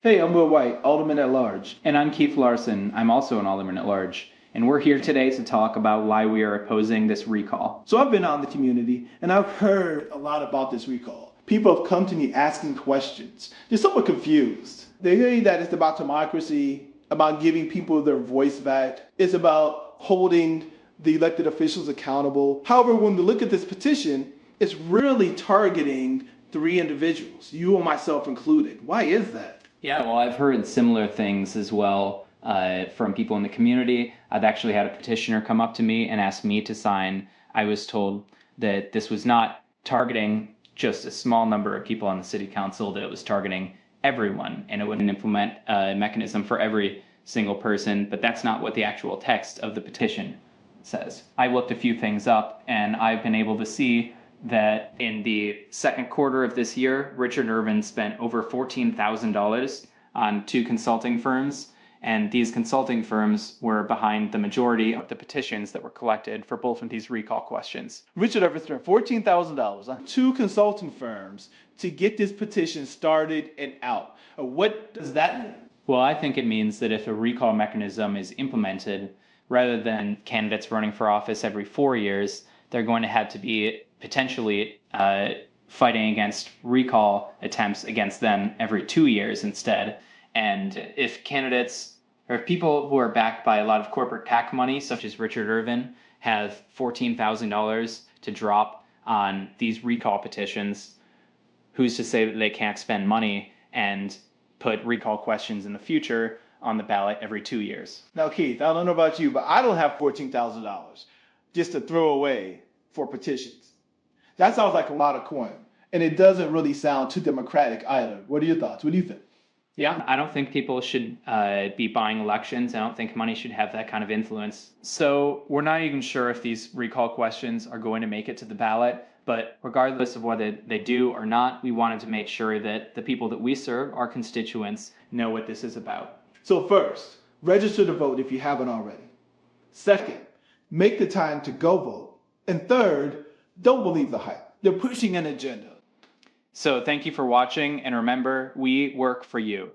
Hey, I'm Will White, Alderman at Large. And I'm Keith Larson. I'm also an alderman at large. And we're here today to talk about why we are opposing this recall. So I've been out in the community and I've heard a lot about this recall. People have come to me asking questions. They're somewhat confused. They say that it's about democracy, about giving people their voice back. It's about holding the elected officials accountable. However, when we look at this petition, it's really targeting three individuals, you and myself included. Why is that? Yeah, well, I've heard similar things as well from people in the community. I've actually had a petitioner come up to me and ask me to sign. I was told that this was not targeting just a small number of people on the city council, that it was targeting everyone, and it wouldn't implement a mechanism for every single person, but that's not what the actual text of the petition says. I looked a few things up, and I've been able to see that in the second quarter of this year, Richard Irvin spent over $14,000 on two consulting firms, and these consulting firms were behind the majority of the petitions that were collected for both of these recall questions. Richard Evans spent $14,000 on two consulting firms to get this petition started and out. What does that mean? Well, I think it means that if a recall mechanism is implemented, rather than candidates running for office every 4 years, they're going to have to be potentially fighting against recall attempts against them every 2 years instead. And if candidates or if people who are backed by a lot of corporate PAC money, such as Richard Irvin, have $14,000 to drop on these recall petitions, who's to say that they can't spend money and put recall questions in the future on the ballot every 2 years? Now, Keith, I don't know about you, but I don't have $14,000 just to throw away for petitions. That sounds like a lot of coin, and it doesn't really sound too democratic either. What are your thoughts? What do you think? Yeah, I don't think people should be buying elections. I don't think money should have that kind of influence. So we're not even sure if these recall questions are going to make it to the ballot. But regardless of whether they do or not, we wanted to make sure that the people that we serve, our constituents, know what this is about. So first, register to vote if you haven't already. Second, make the time to go vote. And third, don't believe the hype. They're pushing an agenda. So thank you for watching, and remember, we work for you.